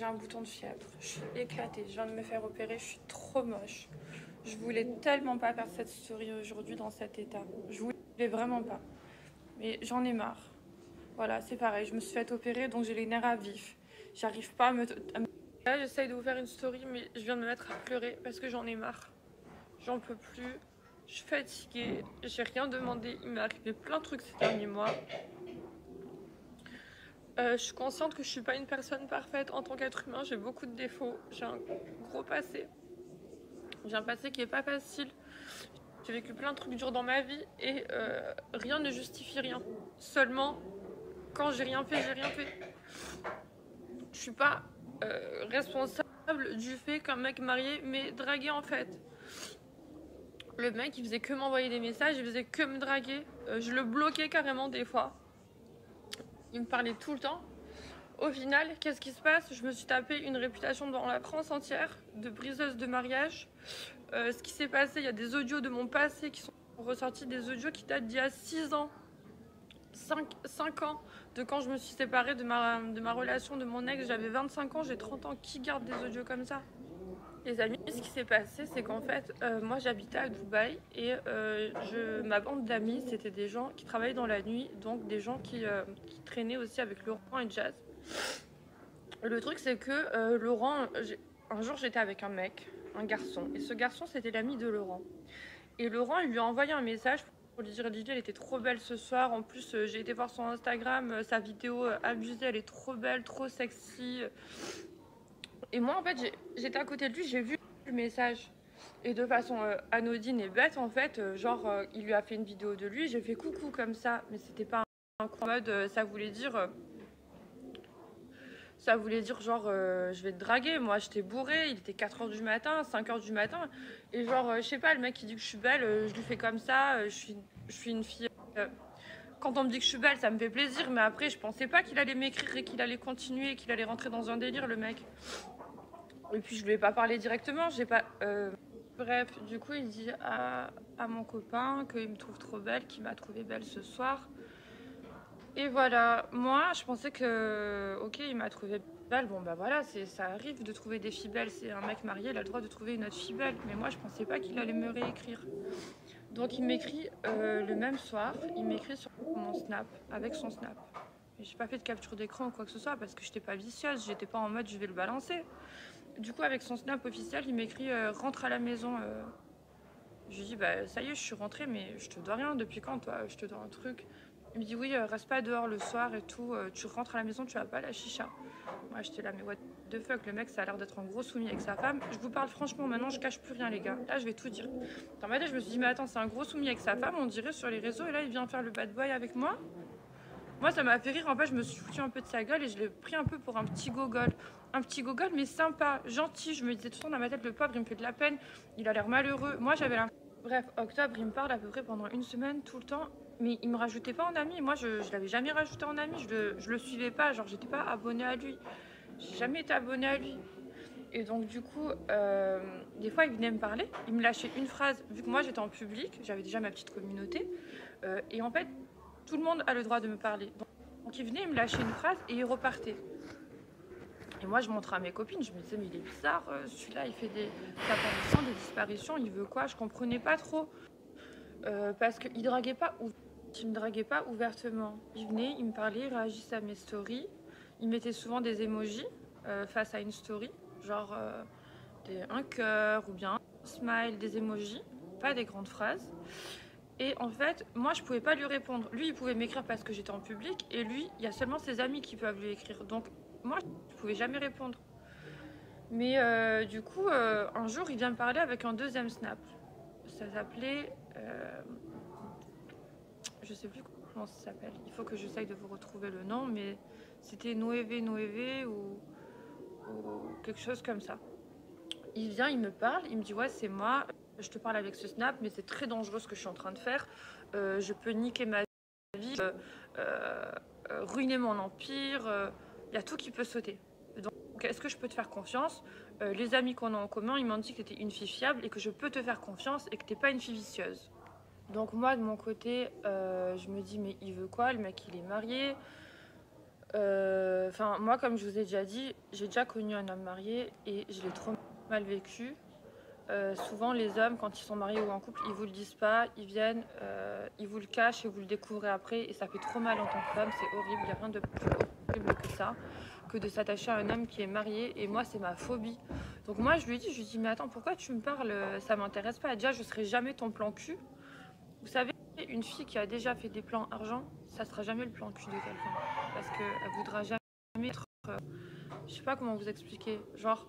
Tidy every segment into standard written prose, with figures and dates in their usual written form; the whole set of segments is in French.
j'ai un bouton de fièvre, je suis éclatée, je viens de me faire opérer, je suis trop moche. Je voulais tellement pas faire cette story aujourd'hui dans cet état. Je voulais vraiment pas. Mais j'en ai marre. Voilà, c'est pareil, je me suis fait opérer donc j'ai les nerfs à vif. J'arrive pas Là, j'essaye de vous faire une story, mais je viens de me mettre à pleurer parce que j'en ai marre. J'en peux plus. Je suis fatiguée, j'ai rien demandé. Il m'est arrivé plein de trucs ces derniers mois. Je suis consciente que je suis pas une personne parfaite en tant qu'être humain. J'ai beaucoup de défauts. J'ai un gros passé. J'ai un passé qui est pas facile. J'ai vécu plein de trucs durs dans ma vie et rien ne justifie rien. Seulement, quand j'ai rien fait, j'ai rien fait. Je suis pas responsable du fait qu'un mec marié m'ait dragué en fait. Le mec, il faisait que m'envoyer des messages, il faisait que me draguer. Je le bloquais carrément des fois. Il me parlait tout le temps. Au final, qu'est-ce qui se passe? Je me suis tapé une réputation dans la France entière de briseuse de mariage. Ce qui s'est passé, il y a des audios de mon passé qui sont ressortis, des audios qui datent d'il y a 6 ans, 5 ans, de quand je me suis séparée de ma relation, de mon ex. J'avais 25 ans, j'ai 30 ans. Qui garde des audios comme ça? Les amis, ce qui s'est passé, c'est qu'en fait, moi j'habitais à Dubaï et ma bande d'amis, c'était des gens qui travaillaient dans la nuit, donc des gens qui traînaient aussi avec Laurent et Jazz. Le truc, c'est que Laurent, un jour j'étais avec un mec, un garçon, et ce garçon c'était l'ami de Laurent. Et Laurent, il lui a envoyé un message pour lui dire: Lily, elle était trop belle ce soir. En plus, j'ai été voir son Instagram, sa vidéo abusée, elle est trop belle, trop sexy. Et moi, en fait, j'étais à côté de lui, j'ai vu le message. Et de façon anodine et bête, en fait, il lui a fait une vidéo de lui, j'ai fait coucou comme ça. Mais c'était pas un coup en mode, ça voulait dire genre, je vais te draguer. Moi, j'étais bourrée, il était 4 h du matin, 5 h du matin. Et genre, je sais pas, le mec, il dit que je suis belle, je lui fais comme ça, je suis une fille. Quand on me dit que je suis belle, ça me fait plaisir. Mais après, je pensais pas qu'il allait m'écrire et qu'il allait continuer, qu'il allait rentrer dans un délire, le mec. Et puis je lui ai pas parlé directement, j'ai pas. Bref, du coup il dit à mon copain qu'il me trouve trop belle, qu'il m'a trouvé belle ce soir. Et voilà, moi je pensais que ok il m'a trouvé belle, bon bah voilà, ça arrive de trouver des filles belles, c'est un mec marié, il a le droit de trouver une autre fille belle. Mais moi je pensais pas qu'il allait me réécrire. Donc il m'écrit le même soir, il m'écrit sur mon snap, avec son snap. J'ai pas fait de capture d'écran ou quoi que ce soit parce que j'étais pas vicieuse, j'étais pas en mode je vais le balancer. Du coup, avec son snap officiel, il m'écrit rentre à la maison. Je lui dis bah ça y est, je suis rentrée, mais je te dois rien. Depuis quand toi? Je te dois un truc. Il me dit oui, reste pas dehors le soir et tout. Tu rentres à la maison, tu vas pas à la chicha. Moi j'étais là, mais what the fuck, le mec ça a l'air d'être un gros soumis avec sa femme. Je vous parle franchement, maintenant je cache plus rien les gars. Là je vais tout dire. Dans ma tête, je me suis dit mais attends, c'est un gros soumis avec sa femme, on dirait sur les réseaux, et là il vient faire le bad boy avec moi. Moi, ça m'a fait rire. En fait, je me suis foutu un peu de sa gueule et je l'ai pris un peu pour un petit gogol. Un petit gogol, mais sympa, gentil. Je me disais tout le temps dans ma tête, le pauvre, il me fait de la peine. Il a l'air malheureux. Moi, j'avais l'impression. Bref, octobre, il me parle à peu près pendant une semaine, tout le temps. Mais il me rajoutait pas en ami. Moi, je l'avais jamais rajouté en ami. Je le suivais pas. Genre, j'étais pas abonnée à lui. J'ai jamais été abonnée à lui. Et donc, du coup, des fois, il venait me parler. Il me lâchait une phrase. Vu que moi, j'étais en public, j'avais déjà ma petite communauté. Et en fait, tout le monde a le droit de me parler. Donc il venait, il me lâchait une phrase et il repartait. Et moi je montrais à mes copines, je me disais mais il est bizarre, celui-là il fait des apparitions, des disparitions, il veut quoi? Je comprenais pas trop. Parce qu'il me draguait pas ouvertement. Il venait, il me parlait, il réagissait à mes stories. Il mettait souvent des emojis face à une story, genre un cœur ou bien un smile, des emojis, pas des grandes phrases. Et en fait, moi, je pouvais pas lui répondre. Lui, il pouvait m'écrire parce que j'étais en public. Et lui, il y a seulement ses amis qui peuvent lui écrire. Donc, moi, je pouvais jamais répondre. Mais du coup, un jour, il vient me parler avec un deuxième snap. Ça s'appelait... je sais plus comment ça s'appelle. Il faut que j'essaye de vous retrouver le nom. Mais c'était Noévé ou quelque chose comme ça. Il vient, il me parle. Il me dit, ouais, c'est moi. Je te parle avec ce snap, mais c'est très dangereux ce que je suis en train de faire. Je peux niquer ma vie, ruiner mon empire. Il y a tout qui peut sauter. Donc, est-ce que je peux te faire confiance? Les amis qu'on a en commun, ils m'ont dit que tu étais une fille fiable et que je peux te faire confiance et que tu n'es pas une fille vicieuse. Donc moi, de mon côté, je me dis, mais il veut quoi? Le mec, il est marié. Enfin, moi, comme je vous ai déjà dit, j'ai déjà connu un homme marié et je l'ai trop mal vécu. Souvent, les hommes, quand ils sont mariés ou en couple, ils vous le disent pas, ils viennent, ils vous le cachent et vous le découvrez après. Et ça fait trop mal en tant que femme, c'est horrible. Il n'y a rien de plus horrible que ça, que de s'attacher à un homme qui est marié. Et moi, c'est ma phobie. Donc moi, je lui dis, mais attends, pourquoi tu me parles? Ça m'intéresse pas. Déjà, je serai jamais ton plan cul. Vous savez, une fille qui a déjà fait des plans argent, ça sera jamais le plan cul de quelqu'un. Parce qu'elle voudra jamais être... je sais pas comment vous expliquer. Genre,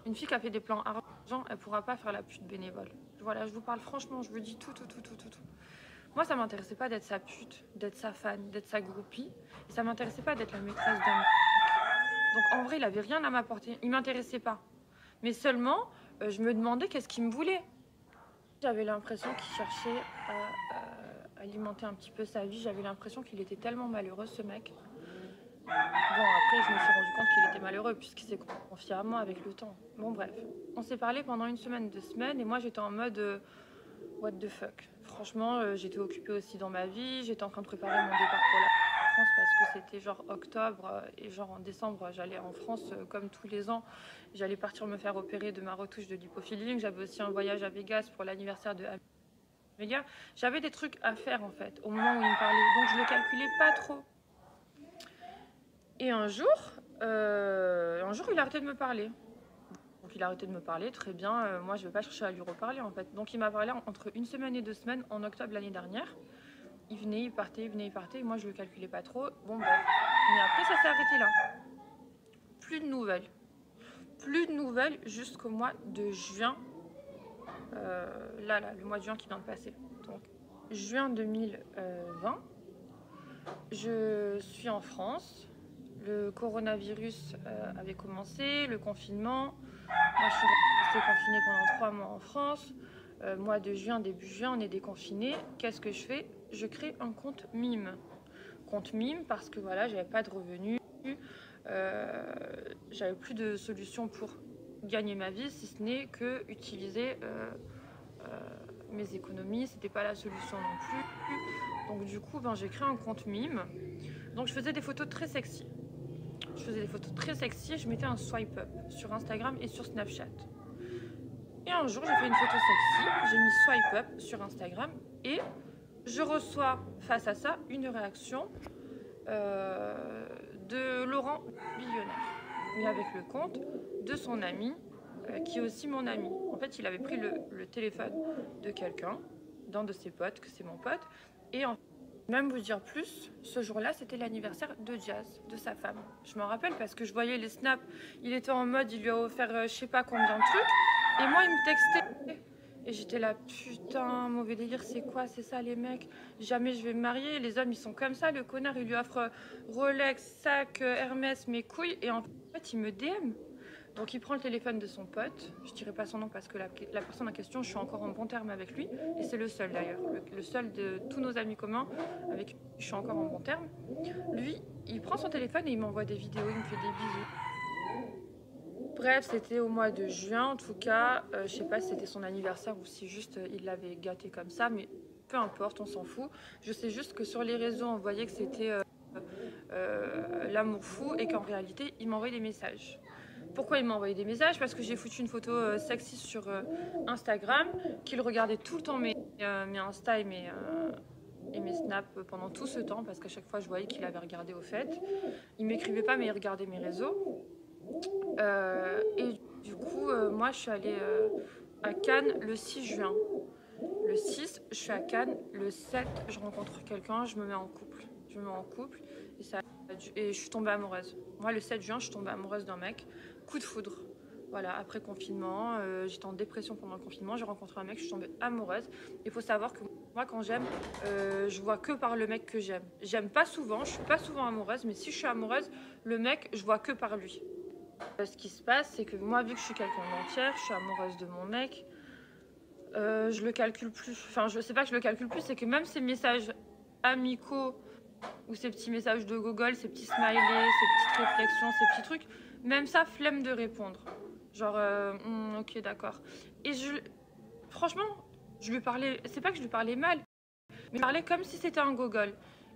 une fille qui a fait des plans argent, elle pourra pas faire la pute bénévole. Voilà, je vous parle franchement, je vous dis tout. Moi, ça m'intéressait pas d'être sa pute, d'être sa fan, d'être sa groupie. Et ça m'intéressait pas d'être la maîtresse d'un mec. Donc en vrai, il avait rien à m'apporter. Il m'intéressait pas. Mais seulement, je me demandais qu'est-ce qu'il me voulait. J'avais l'impression qu'il cherchait à alimenter un petit peu sa vie. J'avais l'impression qu'il était tellement malheureux, ce mec. Bon, après, je me suis rendu compte qu'il était malheureux puisqu'il s'est confié à moi avec le temps. Bon, bref. On s'est parlé pendant une semaine, 2 semaines, et moi, j'étais en mode what the fuck. Franchement, j'étais occupée aussi dans ma vie. J'étais en train de préparer mon départ pour la France parce que c'était genre octobre et genre en décembre, j'allais en France comme tous les ans. J'allais partir me faire opérer de ma retouche de lipofilling. J'avais aussi un voyage à Vegas pour l'anniversaire de Amélia. J'avais des trucs à faire en fait au moment où il me parlait. Donc, je le calculais pas trop. Et un jour, il a arrêté de me parler. Donc il a arrêté de me parler, très bien. Moi, je ne vais pas chercher à lui reparler en fait. Donc il m'a parlé entre 1 semaine et 2 semaines en octobre l'année dernière. Il venait, il partait, il venait, il partait. Et moi, je le calculais pas trop. Bon, bref. Mais après, ça s'est arrêté là. Plus de nouvelles. Plus de nouvelles jusqu'au mois de juin. Là, le mois de juin qui vient de passer. Donc, juin 2020. Je suis en France. Le coronavirus avait commencé, le confinement. Moi, je suis restée confinée pendant 3 mois en France. Mois de juin, début juin, on est déconfiné. Qu'est-ce que je fais? Je crée un compte mime. Compte mime parce que voilà, j'avais pas de revenus. J'avais plus de solution pour gagner ma vie, si ce n'est que utiliser mes économies. C'était pas la solution non plus. Donc du coup, j'ai créé un compte mime. Donc je faisais des photos très sexy. Je mettais un swipe up sur Instagram et sur Snapchat. Et un jour, j'ai fait une photo sexy, j'ai mis swipe up sur Instagram et je reçois face à ça une réaction de Laurent Billionnaire, mais avec le compte de son ami, qui est aussi mon ami. En fait, il avait pris le téléphone de quelqu'un, d'un de ses potes, que c'est mon pote, et même vous dire plus, ce jour-là, c'était l'anniversaire de Jazz, de sa femme. Je m'en rappelle parce que je voyais les snaps, il était en mode, il lui a offert je sais pas combien de trucs, et moi, il me textait. Et j'étais là, putain, mauvais délire, c'est quoi? C'est ça, les mecs? Jamais je vais me marier. Les hommes, ils sont comme ça. Le connard, il lui offre Rolex, sac, Hermès, mes couilles. Et en fait, il me DM. Donc, il prend le téléphone de son pote. Je dirais pas son nom parce que la personne en question, je suis encore en bon terme avec lui. Et c'est le seul, d'ailleurs. Le seul de tous nos amis communs avec qui je suis encore en bon terme. Lui, il prend son téléphone et il m'envoie des vidéos. Il me fait des bisous. Bref, c'était au mois de juin, en tout cas, je sais pas si c'était son anniversaire ou si juste il l'avait gâté comme ça, mais peu importe, on s'en fout. Je sais juste que sur les réseaux, on voyait que c'était l'amour fou et qu'en réalité, il m'envoyait des messages. Pourquoi il m'a envoyé des messages? Parce que j'ai foutu une photo sexy sur Instagram, qu'il regardait tout le temps mes Insta et mes snaps pendant tout ce temps, parce qu'à chaque fois, je voyais qu'il avait regardé au fait. Il m'écrivait pas, mais il regardait mes réseaux. Et du coup, moi, je suis allée à Cannes le 6 juin. Le 6, je suis à Cannes. Le 7, je rencontre quelqu'un, je me mets en couple. Et je suis tombée amoureuse. Moi, le 7 juin, je suis tombée amoureuse d'un mec. Coup de foudre. Voilà, après confinement, j'étais en dépression pendant le confinement. J'ai rencontré un mec, je suis tombée amoureuse. Il faut savoir que moi, quand j'aime, je vois que par le mec que j'aime. J'aime pas souvent, je suis pas souvent amoureuse, mais si je suis amoureuse, le mec, je vois que par lui. Ce qui se passe, c'est que moi, vu que je suis quelqu'un d'entière, je suis amoureuse de mon mec, je le calcule plus. Enfin, je sais pas que je le calcule plus, c'est que même ces messages amicaux ou ces petits messages de Google, ces petits smileys, ces petites réflexions, ces petits trucs, même ça, flemme de répondre. Genre, ok, d'accord. Et franchement, je lui parlais, c'est pas que je lui parlais mal, mais je lui parlais comme si c'était un gogol.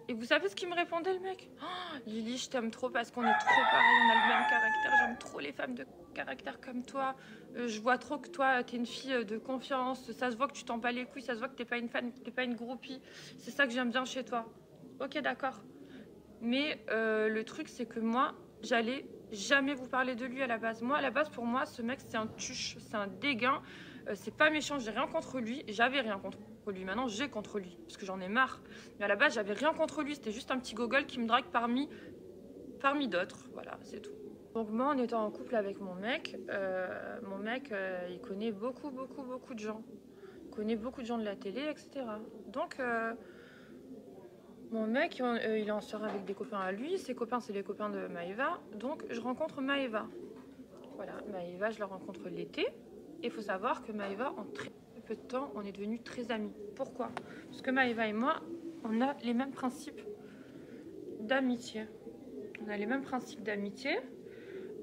Et vous savez ce qu'il me répondait, le mec? Oh, Lily, je t'aime trop parce qu'on est trop pareil, on a le même caractère. J'aime trop les femmes de caractère comme toi. Je vois trop que toi, t'es une fille de confiance. Ça se voit que tu t'en bats les couilles. Ça se voit que t'es pas une fan, que t'es pas une groupie. C'est ça que j'aime bien chez toi. Ok, d'accord. Mais le truc, c'est que moi, j'allais jamais vous parler de lui à la base. Moi, à la base, pour moi, ce mec, c'est un tuche, c'est un dégain. C'est pas méchant, j'ai rien contre lui. J'avais rien contre lui. Maintenant, j'ai contre lui, parce que j'en ai marre. Mais à la base, j'avais rien contre lui. C'était juste un petit gogol qui me drague parmi d'autres. Voilà, c'est tout. Donc moi, en étant en couple avec mon mec, il connaît beaucoup de gens. Il connaît beaucoup de gens de la télé, etc. Donc... mon mec, il est en soirée avec des copains à lui. Ses copains, c'est les copains de Maëva. Donc, je rencontre Maëva. Voilà, Maëva, je la rencontre l'été. Et il faut savoir que Maëva, en très peu de temps, on est devenus très amis. Pourquoi? Parce que Maëva et moi, on a les mêmes principes d'amitié. On a les mêmes principes d'amitié.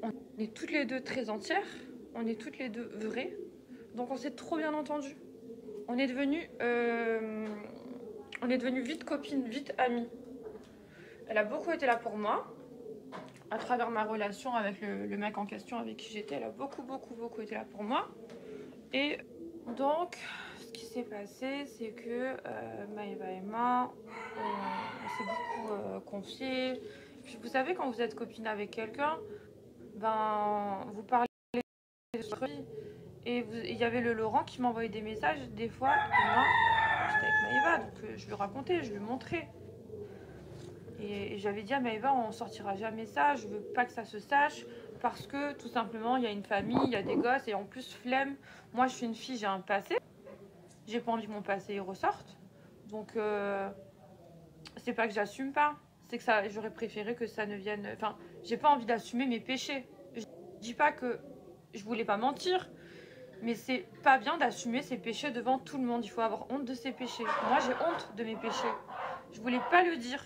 On est toutes les deux très entières. On est toutes les deux vraies. Donc, on s'est trop bien entendues. On est devenus... on est devenus vite copines, vite amies. Elle a beaucoup été là pour moi. À travers ma relation avec le mec en question avec qui j'étais, elle a beaucoup été là pour moi. Et donc, ce qui s'est passé, c'est que Maëva et moi, on s'est beaucoup confié. Puis vous savez, quand vous êtes copine avec quelqu'un, ben, vous parlez de votre vie. Et il y avait le Laurent qui m'envoyait des messages des fois. Et moi, j'étais avec Maëva, donc je lui racontais, je lui montrais. Et j'avais dit à Maëva, on sortira jamais ça, je veux pas que ça se sache, parce que tout simplement, il y a une famille, il y a des gosses, et en plus, flemme. Moi, je suis une fille, j'ai un passé. J'ai pas envie que mon passé ressorte. Donc, c'est pas que j'assume pas, c'est que ça, j'aurais préféré que ça ne vienne... Enfin, j'ai pas envie d'assumer mes péchés. Je dis pas que je voulais pas mentir, mais c'est pas bien d'assumer ses péchés devant tout le monde. Il faut avoir honte de ses péchés. Moi, j'ai honte de mes péchés. Je voulais pas le dire.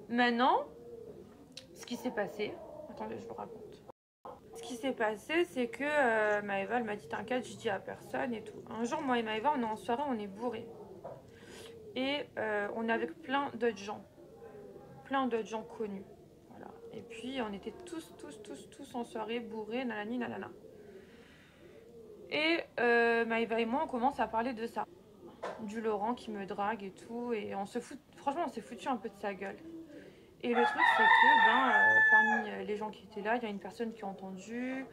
Maintenant, ce qui s'est passé... Attendez, je vous raconte. Ce qui s'est passé, c'est que Maëva, elle m'a dit t'inquiète, je dis à personne et tout. Un jour, moi et Maëva, on est en soirée, on est bourrés. Et on est avec plein d'autres gens. Plein d'autres gens connus. Voilà. Et puis, on était tous en soirée, bourrés, nanani, nanana. Et Maëva et moi, on commence à parler de ça. Du Laurent qui me drague et tout. Et on se fout... Franchement, on s'est foutu un peu de sa gueule. Et le truc, c'est que parmi les gens qui étaient là, il y a une personne qui a entendu.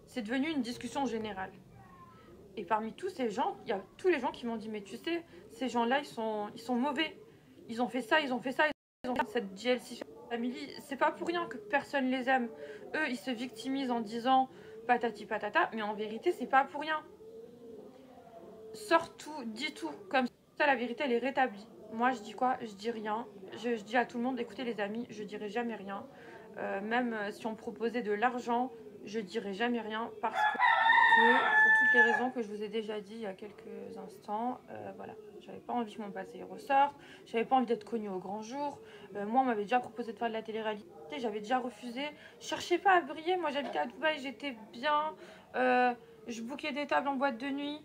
C'est devenu une discussion générale. Et parmi tous ces gens, il y a tous les gens qui m'ont dit mais tu sais, ces gens-là, ils sont mauvais. Ils ont fait ça, ils ont fait ça, ils ont fait cette JLC Family. C'est pas pour rien que personne les aime. Eux, ils se victimisent en disant patati patata, mais en vérité, c'est pas pour rien. Sors tout, dis tout. Comme ça, la vérité, elle est rétablie. Moi, je dis quoi? Je dis rien. Je dis à tout le monde, écoutez les amis, je dirai jamais rien. Même si on me proposait de l'argent, je dirai jamais rien parce que pour toutes les raisons que je vous ai déjà dit il y a quelques instants, voilà. J'avais pas envie que mon passé ressorte, j'avais pas envie d'être connue au grand jour. Moi, on m'avait déjà proposé de faire de la télé-réalité, j'avais déjà refusé. Je cherchais pas à briller, moi j'habitais à Dubaï, j'étais bien. Je bookais des tables en boîte de nuit.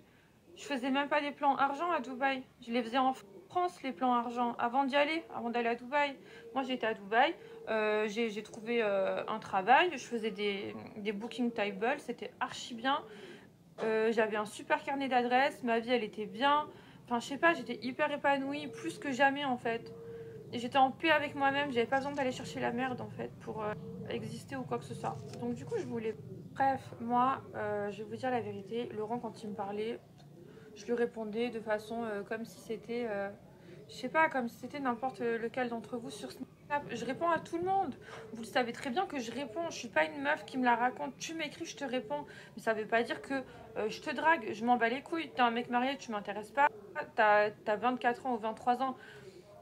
Je faisais même pas des plans argent à Dubaï. Je les faisais en France, les plans argent, avant d'aller à Dubaï. Moi, j'étais à Dubaï. J'ai trouvé un travail. Je faisais des booking tables. C'était archi bien. J'avais un super carnet d'adresses. Ma vie, elle était bien. Enfin, je sais pas, j'étais hyper épanouie, plus que jamais, en fait. Et j'étais en paix avec moi-même. J'avais pas besoin d'aller chercher la merde, en fait, pour exister ou quoi que ce soit. Donc, du coup, je voulais... Bref, moi, je vais vous dire la vérité. Laurent, quand il me parlait... Je lui répondais de façon comme si c'était, je sais pas, comme si c'était n'importe lequel d'entre vous sur Snap. Je réponds à tout le monde. Vous le savez très bien que je réponds. Je suis pas une meuf qui me la raconte. Tu m'écris, je te réponds. Mais ça veut pas dire que je te drague. Je m'en bats les couilles. T'es un mec marié, tu m'intéresses pas. T'as 24 ans ou 23 ans.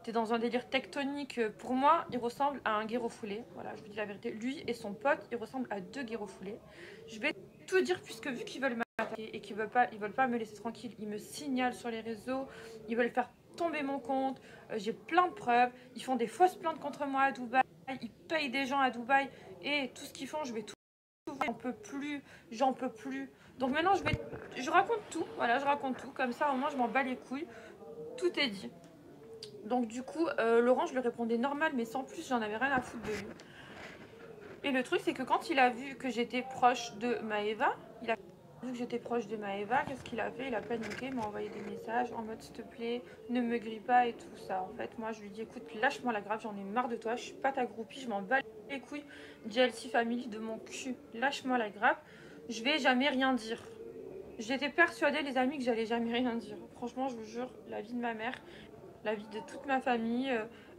T'es dans un délire tectonique. Pour moi, il ressemble à un guérofoulé. Voilà, je vous dis la vérité. Lui et son pote, ils ressemblent à deux guérofoulés. Je vais tout dire puisque vu qu'ils veulent et qu'ils veulent pas me laisser tranquille, ils me signalent sur les réseaux, ils veulent faire tomber mon compte, j'ai plein de preuves, ils font des fausses plaintes contre moi à Dubaï, ils payent des gens à Dubaï et tout ce qu'ils font, je vais tout j'en peux plus. Donc maintenant je raconte tout, voilà, je raconte tout, comme ça au moins je m'en bats les couilles, tout est dit. Donc du coup, Laurent, je lui répondais normal, mais sans plus, j'en avais rien à foutre de lui. Et le truc, c'est que quand il a vu que j'étais proche de Maëva, il a vu que j'étais proche de Maëva, qu'est-ce qu'il a fait? Il a paniqué, il m'a envoyé des messages en mode s'il te plaît, ne me grille pas et tout ça. En fait, moi, je lui dis écoute, lâche-moi la grave, j'en ai marre de toi, je suis pas ta groupie, je m'en bats les couilles. JLC Family de mon cul, lâche-moi la grave, je vais jamais rien dire. J'étais persuadée, les amis, que j'allais jamais rien dire. Franchement, je vous jure, la vie de ma mère, la vie de toute ma famille,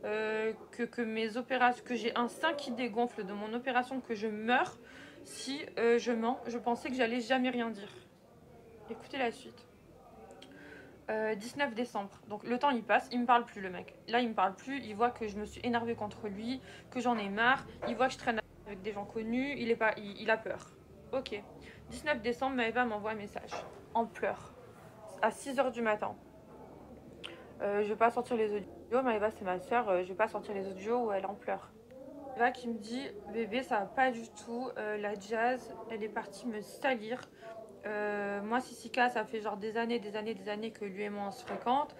que mes opérations, que j'ai un sein qui dégonfle de mon opération, que je meurs si je mens. Je pensais que j'allais jamais rien dire. Écoutez la suite. 19 décembre. Donc le temps il passe, il me parle plus le mec. Là il me parle plus, il voit que je me suis énervée contre lui, que j'en ai marre, il voit que je traîne avec des gens connus, il a peur. Ok. 19 décembre, Maëva m'envoie un message en pleurs à 6 h du matin. Je vais pas sortir les audios, Maëva c'est ma soeur, je vais pas sortir les audios où elle en pleure. Maëva qui me dit bébé ça va pas du tout, la Jazz elle est partie me salir. Moi Sissika ça fait genre des années que lui et moi on se fréquente.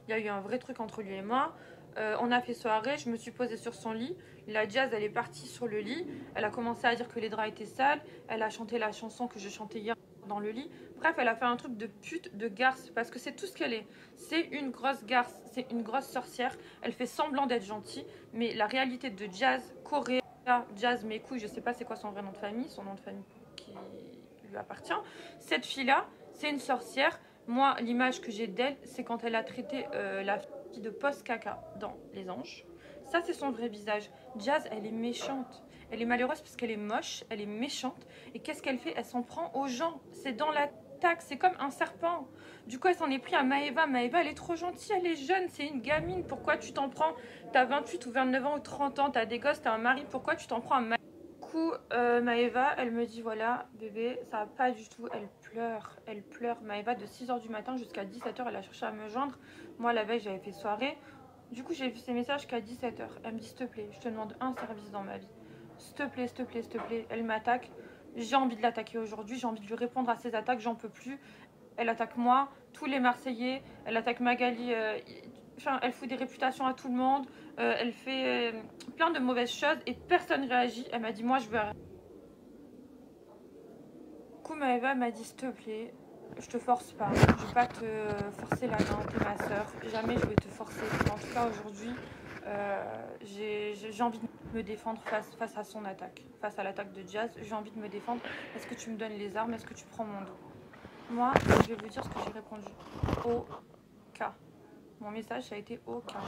Il y a eu un vrai truc entre lui et moi. On a fait soirée, je me suis posée sur son lit. La Jazz elle est partie sur le lit. Elle a commencé à dire que les draps étaient sales. Elle a chanté la chanson que je chantais hier dans le lit. Bref, elle a fait un truc de pute, de garce, parce que c'est tout ce qu'elle est. C'est une grosse garce, c'est une grosse sorcière. Elle fait semblant d'être gentille, mais la réalité de Jazz, Corée, Jazz mes couilles, je sais pas c'est quoi son vrai nom de famille, son nom de famille qui lui appartient. Cette fille-là, c'est une sorcière. Moi, l'image que j'ai d'elle, c'est quand elle a traité la fille de post-caca dans Les Anges. Ça, c'est son vrai visage. Jazz, elle est méchante. Elle est malheureuse parce qu'elle est moche, elle est méchante. Et qu'est-ce qu'elle fait? Elle s'en prend aux gens. C'est dans l'attaque, c'est comme un serpent. Du coup, elle s'en est pris à Maëva. Maëva, elle est trop gentille, elle est jeune, c'est une gamine. Pourquoi tu t'en prends? T'as 28 ou 29 ans ou 30 ans, t'as des gosses, t'as un mari. Pourquoi tu t'en prends à Maëva? Du coup, Maëva, elle me dit voilà, bébé, ça va pas du tout. Elle pleure. Maëva, de 6 h du matin jusqu'à 17 h, elle a cherché à me joindre. Moi, la veille, j'avais fait soirée. Du coup, j'ai vu ses messages qu'à 17 h. Elle me dit s'il te plaît, je te demande un service dans ma vie. S'il te plaît, s'il te plaît, s'il te plaît. Elle m'attaque. J'ai envie de l'attaquer aujourd'hui. J'ai envie de lui répondre à ses attaques. J'en peux plus. Elle attaque moi, tous les Marseillais. Elle attaque Magali. Enfin, elle fout des réputations à tout le monde. Elle fait plein de mauvaises choses et personne réagit. Elle m'a dit moi, je veux arrêter. Du coup, Maëva m'a dit s'il te plaît, je te force pas. Je vais pas te forcer la main. T'es ma soeur. Jamais je vais te forcer. En tout cas, aujourd'hui, j'ai envie de me défendre face à son attaque, face à l'attaque de Jazz. J'ai envie de me défendre. Est-ce que tu me donnes les armes? Est-ce que tu prends mon dos? Moi, je vais vous dire ce que j'ai répondu. Au cas. Mon message, ça a été au cas.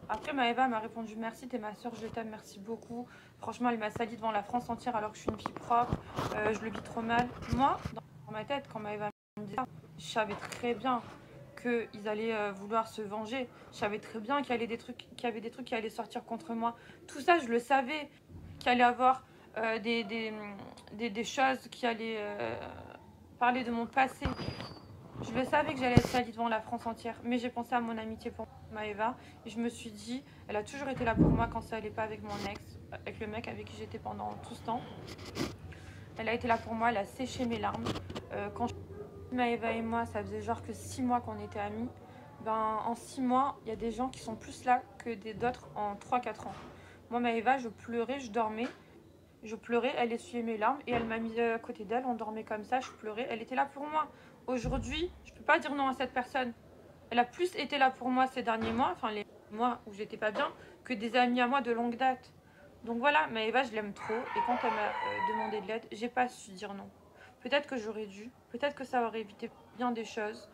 Après, Maëva m'a répondu merci, t'es ma soeur, je t'aime, merci beaucoup. Franchement, elle m'a sali devant la France entière alors que je suis une fille propre. Je le vis trop mal. Moi, dans ma tête, quand Maëva me disait ça, je savais très bien qu'ils allaient vouloir se venger. Je savais très bien qu'il y avait des trucs qui allaient sortir contre moi. Tout ça, je le savais. Qu'il allait avoir des choses qui allaient parler de mon passé. Je le savais que j'allais être salie devant la France entière, mais j'ai pensé à mon amitié pour Maëva et je me suis dit, elle a toujours été là pour moi quand ça allait pas avec mon ex, avec le mec avec qui j'étais pendant tout ce temps. Elle a été là pour moi, elle a séché mes larmes. Quand Maëva et moi, ça faisait genre que 6 mois qu'on était amis. Ben, en 6 mois, il y a des gens qui sont plus là que d'autres en 3-4 ans. Moi, Maëva, je pleurais, je dormais. Je pleurais, elle essuyait mes larmes et elle m'a mis à côté d'elle, on dormait comme ça, je pleurais, elle était là pour moi. Aujourd'hui, je peux pas dire non à cette personne. Elle a plus été là pour moi ces derniers mois, enfin les mois où j'étais pas bien, que des amis à moi de longue date. Donc voilà, Maëva, je l'aime trop et quand elle m'a demandé de l'aide, j'ai pas su dire non. Peut-être que j'aurais dû, peut-être que ça aurait évité bien des choses.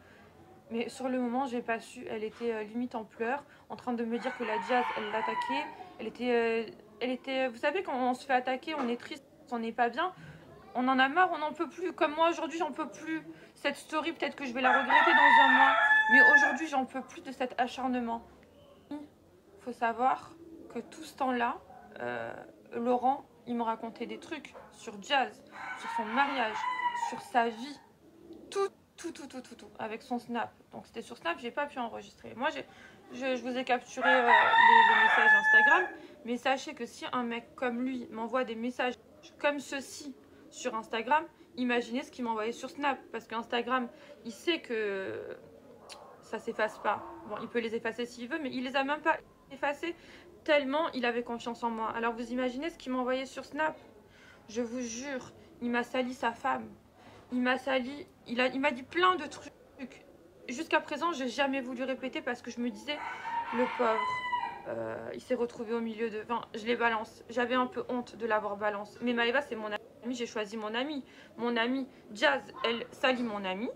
Mais sur le moment, j'ai pas su. Elle était limite en pleurs, en train de me dire que la Jazz, elle l'attaquait. Elle était. Vous savez, quand on se fait attaquer, on est triste, on n'est pas bien. On en a marre, on n'en peut plus. Comme moi aujourd'hui, j'en peux plus. Cette story, peut-être que je vais la regretter dans un mois. Mais aujourd'hui, j'en peux plus de cet acharnement. Il faut savoir que tout ce temps-là, Laurent, il me racontait des trucs sur Jazz, sur son mariage, sur sa vie. Tout avec son Snap. Donc c'était sur Snap, j'ai pas pu enregistrer. Moi, je vous ai capturé les messages Instagram, mais sachez que si un mec comme lui m'envoie des messages comme ceci sur Instagram, imaginez ce qu'il m'envoyait sur Snap, parce qu'Instagram, il sait que ça s'efface pas. Bon, il peut les effacer s'il veut, mais il les a même pas effacés tellement il avait confiance en moi. Alors vous imaginez ce qu'il m'a envoyé sur Snap? Je vous jure, il m'a sali sa femme. Il m'a sali, il m'a dit plein de trucs. Jusqu'à présent, j'ai jamais voulu répéter parce que je me disais, le pauvre, il s'est retrouvé au milieu de... Enfin, je les balance. J'avais un peu honte de l'avoir balance. Mais Maëva, c'est mon amie, j'ai choisi mon amie. Mon amie Jazz, elle salit mon amie.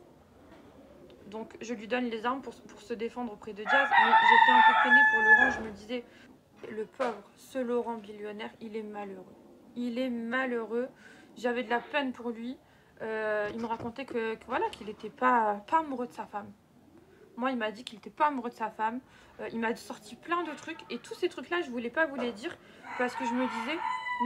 Donc, je lui donne les armes pour se défendre auprès de Jazz. Mais j'étais un peu peinée pour Laurent. Je me disais, le pauvre, ce Laurent billionnaire, il est malheureux. Il est malheureux. J'avais de la peine pour lui. Il me racontait que voilà, qu'il n'était pas amoureux de sa femme. Moi, il m'a dit qu'il n'était pas amoureux de sa femme. Il m'a sorti plein de trucs. Et tous ces trucs-là, je ne voulais pas vous les dire parce que je me disais,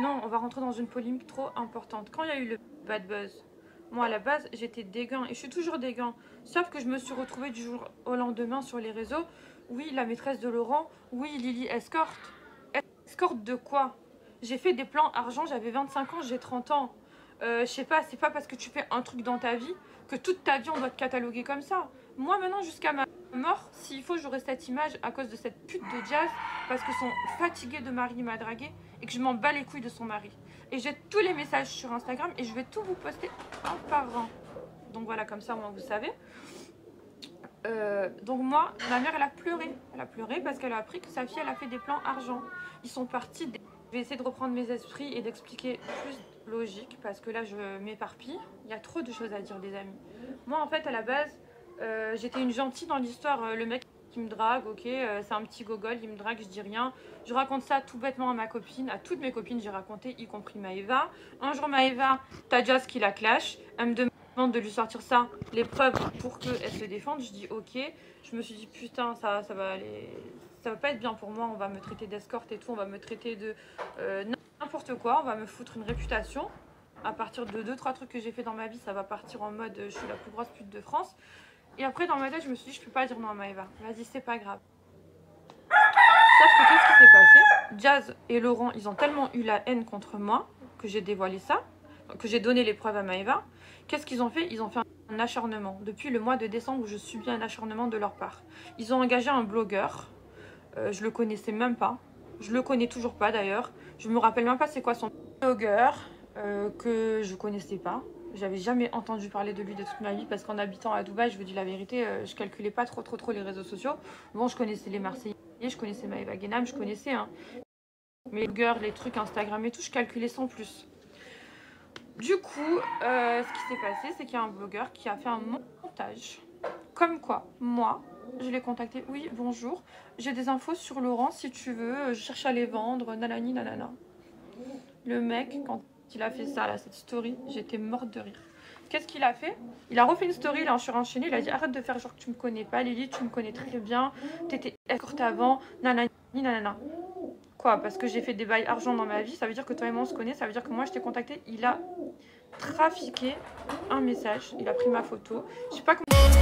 non, on va rentrer dans une polémique trop importante. Quand il y a eu le bad buzz, moi, à la base, j'étais dégain. Et je suis toujours dégain. Sauf que je me suis retrouvée du jour au lendemain sur les réseaux. Oui, la maîtresse de Laurent. Oui, Lily escorte. Escorte de quoi? J'ai fait des plans argent, j'avais 25 ans, j'ai 30 ans. Je sais pas, c'est pas parce que tu fais un truc dans ta vie que toute ta vie on doit te cataloguer comme ça. Moi maintenant jusqu'à ma mort, s'il faut j'aurai cette image à cause de cette pute de Jazz parce que son fatigué de mari m'a dragué et que je m'en bats les couilles de son mari. Et j'ai tous les messages sur Instagram et je vais tout vous poster un par un. Donc voilà, comme ça au moins vous savez. Donc moi, ma mère elle a pleuré. Elle a pleuré parce qu'elle a appris que sa fille elle a fait des plans argent. Ils sont partis. Je vais essayer de reprendre mes esprits et d'expliquer plus logique parce que là je m'éparpille. Il y a trop de choses à dire les amis. Moi en fait à la base, j'étais une gentille dans l'histoire. Le mec qui me drague, ok, c'est un petit gogol, il me drague, je dis rien. Je raconte ça tout bêtement à ma copine, à toutes mes copines j'ai raconté, y compris Maëva. Un jour Maëva, t'as Jazz qui la clash, elle me demande de lui sortir ça, les preuves pour qu'elle se défende. Je dis ok. Je me suis dit putain ça va aller, ça va pas être bien pour moi, on va me traiter d'escorte et tout, on va me traiter de n'importe quoi, on va me foutre une réputation. À partir de 2-3 trucs que j'ai fait dans ma vie, ça va partir en mode je suis la plus grosse pute de France. Et après dans ma tête je me suis dit je peux pas dire non à Maëva, vas-y c'est pas grave. Sauf que qu'est-ce qui s'est passé? Jazz et Laurent ils ont tellement eu la haine contre moi que j'ai dévoilé ça, que j'ai donné les preuves à Maëva. Qu'est-ce qu'ils ont fait? Ils ont fait un acharnement. Depuis le mois de décembre, je subis un acharnement de leur part. Ils ont engagé un blogueur. Je le connaissais même pas. Je le connais toujours pas d'ailleurs. Je me rappelle même pas c'est quoi son blogueur que je connaissais pas. J'avais jamais entendu parler de lui de toute ma vie parce qu'en habitant à Dubaï, je vous dis la vérité, je calculais pas trop les réseaux sociaux. Bon, je connaissais les Marseillais, je connaissais Maëva Guénam, je connaissais hein. Mais les blogueurs, les trucs Instagram et tout, je calculais sans plus. Du coup, ce qui s'est passé, c'est qu'il y a un blogueur qui a fait un montage. Comme quoi, moi, je l'ai contacté. Oui, bonjour, j'ai des infos sur Laurent, si tu veux, je cherche à les vendre, nanani, nanana. Le mec, quand il a fait ça, là, cette story, j'étais morte de rire. Qu'est-ce qu'il a fait? Il a refait une story, il a surenchaîné, il a dit arrête de faire genre que tu me connais pas, Lily, tu me connais très bien, t'étais escorte avant, nanani, nanana. Quoi? Parce que j'ai fait des bails argent dans ma vie, ça veut dire que toi et moi on se connaît, ça veut dire que moi je t'ai contacté. Il a trafiqué un message, il a pris ma photo. Je sais pas comment...